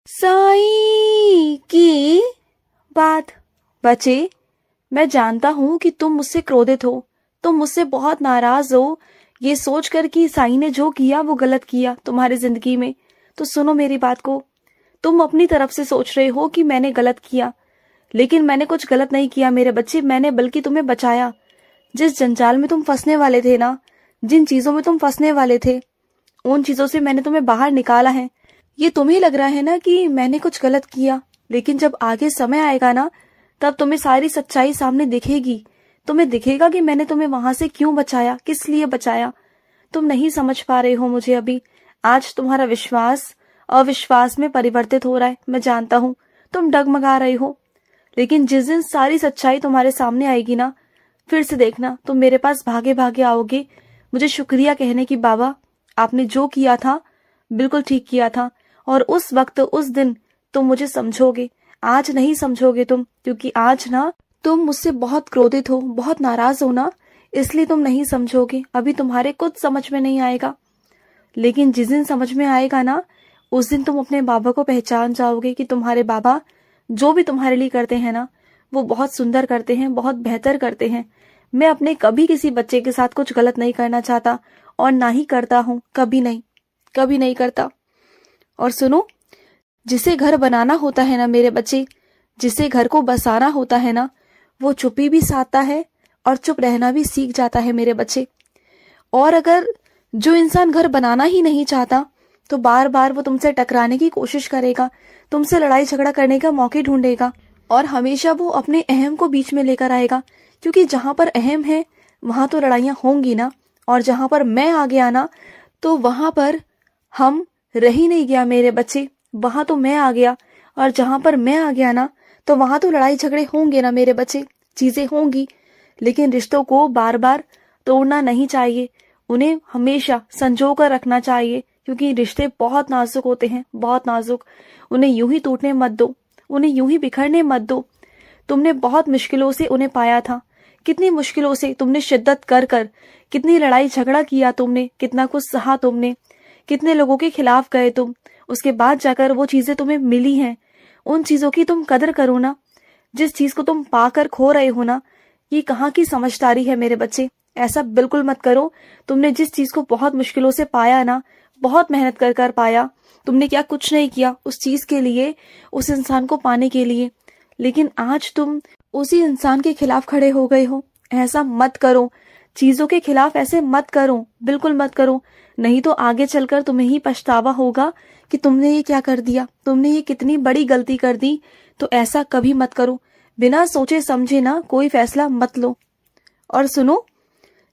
साईं की बात। बच्चे, मैं जानता हूं कि तुम मुझसे क्रोधित हो, तुम मुझसे बहुत नाराज हो, ये सोचकर कि साईं ने जो किया वो गलत किया तुम्हारी जिंदगी में। तो सुनो मेरी बात को। तुम अपनी तरफ से सोच रहे हो कि मैंने गलत किया, लेकिन मैंने कुछ गलत नहीं किया मेरे बच्चे। मैंने बल्कि तुम्हें बचाया। जिस जंजाल में तुम फंसने वाले थे ना, जिन चीजों में तुम फंसने वाले थे, उन चीजों से मैंने तुम्हें बाहर निकाला है। ये तुम्हें लग रहा है ना कि मैंने कुछ गलत किया, लेकिन जब आगे समय आएगा ना, तब तुम्हें सारी सच्चाई सामने दिखेगी। तुम्हें दिखेगा कि मैंने तुम्हें वहां से क्यों बचाया, किस लिए बचाया। तुम नहीं समझ पा रहे हो मुझे अभी। आज तुम्हारा विश्वास अविश्वास में परिवर्तित हो रहा है। मैं जानता हूँ तुम डगमगा रहे हो, लेकिन जिस दिन सारी सच्चाई तुम्हारे सामने आएगी ना, फिर से देखना तुम मेरे पास भागे भागे आओगे मुझे शुक्रिया कहने की, बाबा आपने जो किया था बिल्कुल ठीक किया था। और उस वक्त उस दिन तुम मुझे समझोगे। आज नहीं समझोगे तुम, क्योंकि आज ना तुम मुझसे बहुत क्रोधित हो, बहुत नाराज हो ना, इसलिए तुम नहीं समझोगे। अभी तुम्हारे कुछ समझ में नहीं आएगा, लेकिन जिस दिन समझ में आएगा ना, उस दिन तुम अपने बाबा को पहचान जाओगे कि तुम्हारे बाबा जो भी तुम्हारे लिए करते हैं ना, वो बहुत सुंदर करते हैं, बहुत बेहतर करते हैं। मैं अपने कभी किसी बच्चे के साथ कुछ गलत नहीं करना चाहता, और ना ही करता हूं, कभी नहीं करता। और सुनो, जिसे घर बनाना होता है ना मेरे बच्चे, जिसे घर को बसाना होता है ना, वो चुप्पी भी साधता है और चुप रहना भी सीख जाता है मेरे बच्चे। और अगर जो इंसान घर बनाना ही नहीं चाहता, तो बार बार वो तुमसे टकराने की कोशिश करेगा, तुमसे लड़ाई झगड़ा करने का मौके ढूंढेगा, और हमेशा वो अपने अहम को बीच में लेकर आएगा। क्योंकि जहां पर अहम है वहां तो लड़ाइयां होंगी ना, और जहां पर मैं आ गया ना, तो वहां पर हम रह ही नहीं गया मेरे बच्चे। वहां तो मैं आ गया, और जहां पर मैं आ गया ना, तो वहां तो लड़ाई झगड़े होंगे ना मेरे बच्चे, चीजें होंगी। लेकिन रिश्तों को बार बार तोड़ना नहीं चाहिए, उन्हें हमेशा संजो कर रखना चाहिए, क्योंकि रिश्ते बहुत नाजुक होते हैं, बहुत नाजुक। उन्हें यूं ही टूटने मत दो, उन्हें यूं ही बिखरने मत दो। तुमने बहुत मुश्किलों से उन्हें पाया था, कितनी मुश्किलों से तुमने शिद्दत कर कर, कितनी लड़ाई झगड़ा किया तुमने, कितना कुछ सहा तुमने, कितने लोगों के खिलाफ गए तुम। उसके बाद जाकर वो चीजें तुम्हें मिली हैं। उन चीजों की तुम कदर करो ना। जिस चीज को तुम पाकर खो रहे हो ना, ये कहाँ की समझदारी है मेरे बच्चे। ऐसा बिल्कुल मत करो। तुमने जिस चीज को बहुत मुश्किलों से पाया ना, बहुत मेहनत कर कर पाया, तुमने क्या कुछ नहीं किया उस चीज के लिए, उस इंसान को पाने के लिए, लेकिन आज तुम उसी इंसान के खिलाफ खड़े हो गए हो। ऐसा मत करो, चीजों के खिलाफ ऐसे मत करो, बिल्कुल मत करो। नहीं तो आगे चलकर तुम्हें ही पछतावा होगा कि तुमने ये क्या कर दिया, तुमने ये कितनी बड़ी गलती कर दी। तो ऐसा कभी मत करो। बिना सोचे समझे ना कोई फैसला मत लो। और सुनो,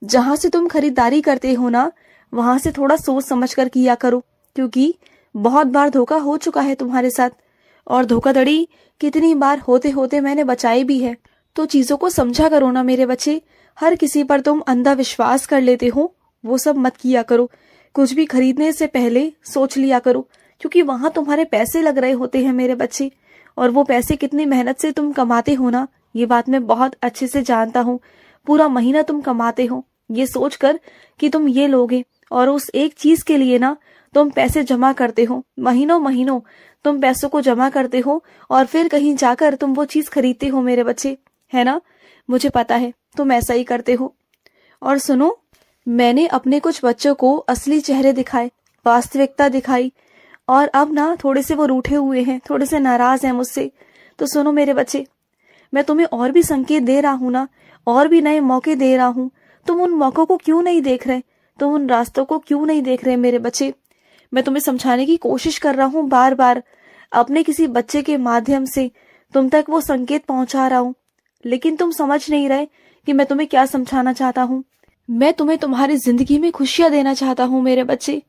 जहां से तुम खरीदारी करते हो ना, वहां से थोड़ा सोच समझ कर किया करो, क्योंकि बहुत बार धोखा हो चुका है तुम्हारे साथ, और धोखाधड़ी कितनी बार होते होते मैंने बचाई भी है। तो चीजों को समझा करो ना मेरे बच्चे। हर किसी पर तुम अंधा विश्वास कर लेते हो, वो सब मत किया करो। कुछ भी खरीदने से पहले सोच लिया करो, क्योंकि वहां तुम्हारे पैसे लग रहे होते हैं मेरे बच्चे, और वो पैसे कितनी मेहनत से तुम कमाते हो ना, ये बात मैं बहुत अच्छे से जानता हूँ। पूरा महीना तुम कमाते हो ये सोचकर कि तुम ये लोगे, और उस एक चीज के लिए ना तुम पैसे जमा करते हो, महीनों महीनों तुम पैसों को जमा करते हो, और फिर कहीं जाकर तुम वो चीज खरीदते हो मेरे बच्चे, है ना। मुझे पता है तुम ऐसा ही करते हो। और सुनो, मैंने अपने कुछ बच्चों को असली चेहरे दिखाए, वास्तविकता दिखाई, और अब ना थोड़े से वो रूठे हुए हैं, थोड़े से नाराज हैं मुझसे। तो सुनो मेरे बच्चे, मैं तुम्हें और भी संकेत दे रहा हूं ना, और भी नए मौके दे रहा हूं। तुम उन मौकों को क्यों नहीं देख रहे, तुम उन रास्तों को क्यों नहीं देख रहे मेरे बच्चे। मैं तुम्हें समझाने की कोशिश कर रहा हूँ बार बार, अपने किसी बच्चे के माध्यम से तुम तक वो संकेत पहुंचा रहा हूँ, लेकिन तुम समझ नहीं रहे कि मैं तुम्हें क्या समझाना चाहता हूँ। मैं तुम्हें तुम्हारी जिंदगी में खुशियां देना चाहता हूँ मेरे बच्चे।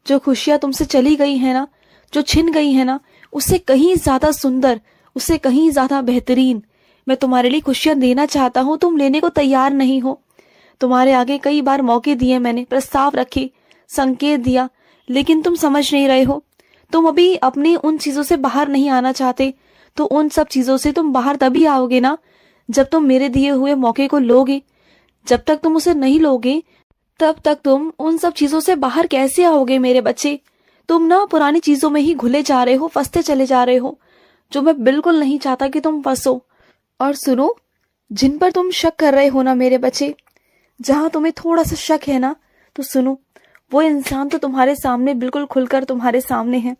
जो खुशियां तुमसे चली गई है ना, जो छिन गई है ना, उससे कहीं ज्यादा सुंदर, उससे कहीं ज्यादा बेहतरीन मैं तुम्हारे लिए खुशियां देना चाहता हूँ। तुम लेने को तैयार नहीं हो। तुम्हारे आगे कई बार मौके दिए मैंने, प्रस्ताव रखे, संकेत दिया, लेकिन तुम समझ नहीं रहे हो। तुम अभी अपनी उन चीजों से बाहर नहीं आना चाहते। तो उन सब चीजों से तुम बाहर तभी आओगे ना, जब तुम मेरे दिए हुए मौके को लोगे। जब तक तुम उसे नहीं लोगे, तब तक तुम उन सब चीजों से बाहर कैसे आओगे मेरे बच्चे। तुम ना पुरानी चीजों में ही घुले जा रहे हो, फंसते चले जा रहे हो, जो मैं बिल्कुल नहीं चाहता कि तुम फंसो। और सुनो, जिन पर तुम शक कर रहे हो ना मेरे बच्चे, जहां तुम्हें थोड़ा सा शक है ना, तो सुनो, वो इंसान तो तुम्हारे सामने बिल्कुल खुलकर तुम्हारे सामने है।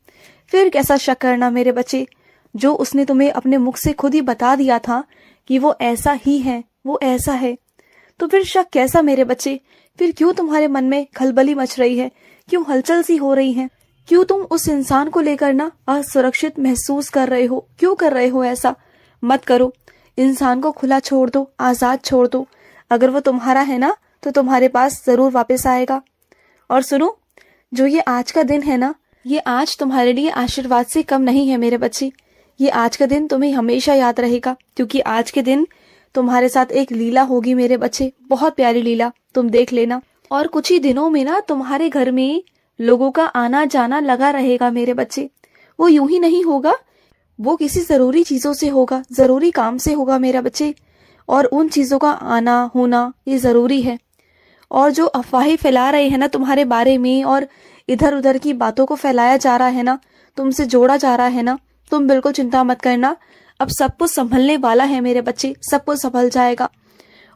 फिर कैसा शक करना मेरे बच्चे, जो उसने तुम्हें अपने मुख से खुद ही बता दिया था कि वो ऐसा ही है, वो ऐसा है। तो फिर शक कैसा मेरे बच्चे? फिर क्यों तुम्हारे मन में खलबली मच रही है, क्यों हलचल सी हो रही है, क्यों तुम उस इंसान को लेकर ना असुरक्षित महसूस कर रहे हो? क्यों कर रहे हो ऐसा? मत करो। इंसान को खुला छोड़ दो, आजाद छोड़ दो। अगर वो तुम्हारा है ना, तो तुम्हारे पास जरूर वापस आएगा। और सुनो, जो ये आज का दिन है ना, ये आज तुम्हारे लिए आशीर्वाद से कम नहीं है मेरे बच्चे। ये आज का दिन तुम्हें हमेशा याद रहेगा, क्योंकि आज के दिन तुम्हारे साथ एक लीला होगी मेरे बच्चे, बहुत प्यारी लीला, तुम देख लेना। और कुछ ही दिनों में ना तुम्हारे घर में लोगों का आना जाना लगा रहेगा मेरे बच्चे। वो यूं ही नहीं होगा, वो किसी जरूरी चीजों से होगा, जरूरी काम से होगा मेरा बच्चे। और उन चीजों का आना होना ये जरूरी है। और जो अफवाहें फैला रहे हैं ना तुम्हारे बारे में, और इधर उधर की बातों को फैलाया जा रहा है ना, तुमसे जोड़ा जा रहा है ना, तुम बिल्कुल चिंता मत करना। अब सब कुछ संभलने वाला है मेरे बच्चे, सब कुछ संभल जाएगा।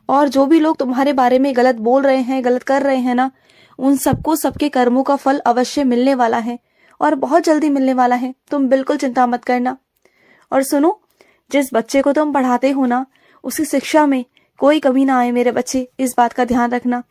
और जो भी लोग तुम्हारे बारे में गलत बोल रहे हैं, गलत कर रहे हैं ना, उन सबको सबके कर्मों का फल अवश्य मिलने वाला है, और बहुत जल्दी मिलने वाला है। तुम बिल्कुल चिंता मत करना। और सुनो, जिस बच्चे को तुम पढ़ाते हो ना, उसकी शिक्षा में कोई कमी ना आए मेरे बच्चे, इस बात का ध्यान रखना।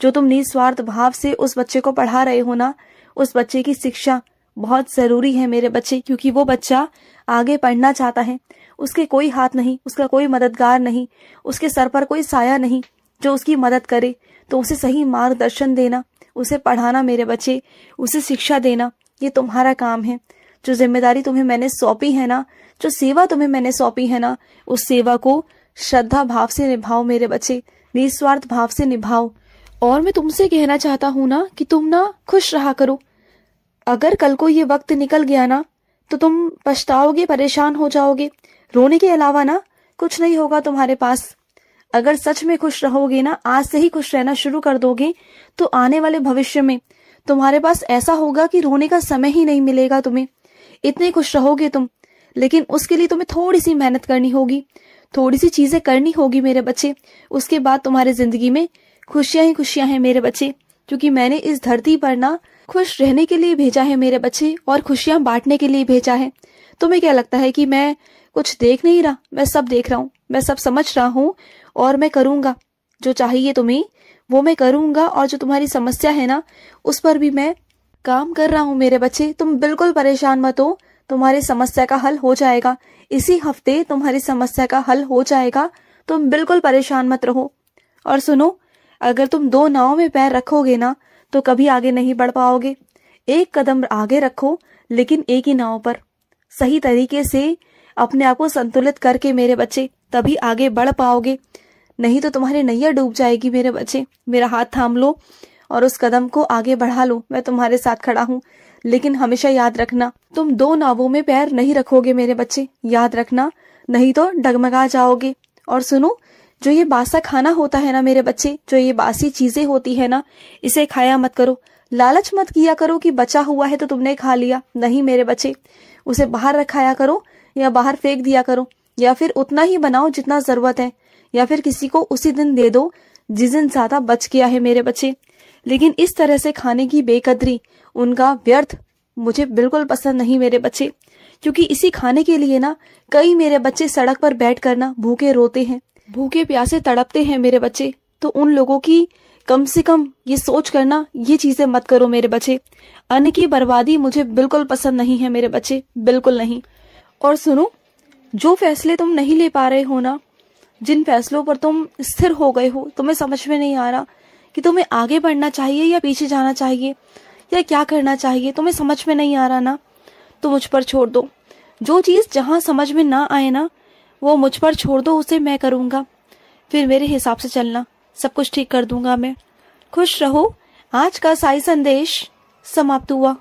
जो तुम निस्वार्थ भाव से उस बच्चे को पढ़ा रहे हो ना, उस बच्चे की शिक्षा बहुत जरूरी है मेरे बच्चे, क्योंकि वो बच्चा आगे पढ़ना चाहता है। उसके कोई हाथ नहीं, उसका कोई मददगार नहीं, उसके सर पर कोई साया नहीं जो उसकी मदद करे। तो उसे सही मार्गदर्शन देना, उसे पढ़ाना मेरे बच्चे, उसे शिक्षा देना, ये तुम्हारा काम है। जो जिम्मेदारी तुम्हें मैंने सौंपी है ना, जो सेवा तुम्हें मैंने सौंपी है ना, उस सेवा को श्रद्धा भाव से निभाओ मेरे बच्चे, निस्वार्थ भाव से निभाओ। और मैं तुमसे कहना चाहता हूँ ना कि तुम ना खुश रहा करो। अगर कल को ये वक्त निकल गया ना, तो तुम पछताओगे, परेशान हो जाओगे। रोने के अलावा ना कुछ नहीं होगा तुम्हारे पास। अगर सच में खुश रहोगे ना, आज से ही खुश रहना शुरू कर दोगे, तो आने वाले भविष्य में तुम्हारे पास ऐसा होगा कि रोने का समय ही नहीं मिलेगा तुम्हें। इतने खुश रहोगे तुम। लेकिन उसके लिए तुम्हें थोड़ी सी मेहनत करनी होगी, थोड़ी सी चीजें करनी होगी मेरे बच्चे। उसके बाद तुम्हारी जिंदगी में खुशियां ही खुशियां हैं मेरे बच्चे, क्योंकि मैंने इस धरती पर ना खुश रहने के लिए भेजा है मेरे बच्चे, और खुशियां बांटने के लिए भेजा है। तुम्हें क्या लगता है कि मैं कुछ देख नहीं रहा? मैं सब देख रहा हूँ, मैं सब समझ रहा हूँ, और मैं करूंगा जो चाहिए तुम्हें, वो मैं करूंगा। और जो तुम्हारी समस्या है ना, उस पर भी मैं काम कर रहा हूँ मेरे बच्चे। तुम बिल्कुल परेशान मत हो, तुम्हारी समस्या का हल हो जाएगा। इसी हफ्ते तुम्हारी समस्या का हल हो जाएगा, तुम बिल्कुल परेशान मत रहो। और सुनो, अगर तुम दो नाव में पैर रखोगे ना, तो कभी आगे नहीं बढ़ पाओगे। एक कदम आगे रखो, लेकिन एक ही नाव पर, सही तरीके से अपने आप को संतुलित करके मेरे बच्चे, तभी आगे बढ़ पाओगे। नहीं तो तुम्हारी नैया डूब जाएगी मेरे बच्चे। मेरा हाथ थाम लो और उस कदम को आगे बढ़ा लो। मैं तुम्हारे साथ खड़ा हूँ, लेकिन हमेशा याद रखना, तुम दो नावों में पैर नहीं रखोगे मेरे बच्चे, याद रखना, नहीं तो डगमगा जाओगे। और सुनो, जो ये बासा खाना होता है ना मेरे बच्चे, जो ये बासी चीजें होती है ना, इसे खाया मत करो। लालच मत किया करो कि बचा हुआ है तो तुमने खा लिया। नहीं मेरे बच्चे, उसे बाहर रखाया करो, या बाहर फेंक दिया करो, या फिर उतना ही बनाओ जितना जरूरत है, या फिर किसी को उसी दिन दे दो जिस दिन ज्यादा बच गया है मेरे बच्चे। लेकिन इस तरह से खाने की बेकदरी, उनका व्यर्थ मुझे बिल्कुल पसंद नहीं मेरे बच्चे, क्योंकि इसी खाने के लिए ना कई मेरे बच्चे सड़क पर बैठ कर ना भूखे रोते हैं, भूखे प्यासे तड़पते हैं मेरे बच्चे। तो उन लोगों की कम से कम ये सोच करना, ये चीजें मत करो मेरे बच्चे। अन्न की बर्बादी मुझे बिल्कुल पसंद नहीं है मेरे बच्चे, बिल्कुल नहीं। और सुनो, जो फैसले तुम नहीं ले पा रहे हो ना, जिन फैसलों पर तुम स्थिर हो गए हो, तुम्हें समझ में नहीं आ रहा कि तुम्हें आगे बढ़ना चाहिए या पीछे जाना चाहिए, या क्या करना चाहिए, तुम्हें समझ में नहीं आ रहा ना, तो मुझ पर छोड़ दो। जो चीज जहां समझ में ना आए ना, वो मुझ पर छोड़ दो, उसे मैं करूंगा। फिर मेरे हिसाब से चलना, सब कुछ ठीक कर दूंगा मैं। खुश रहो। आज का साई संदेश समाप्त हुआ।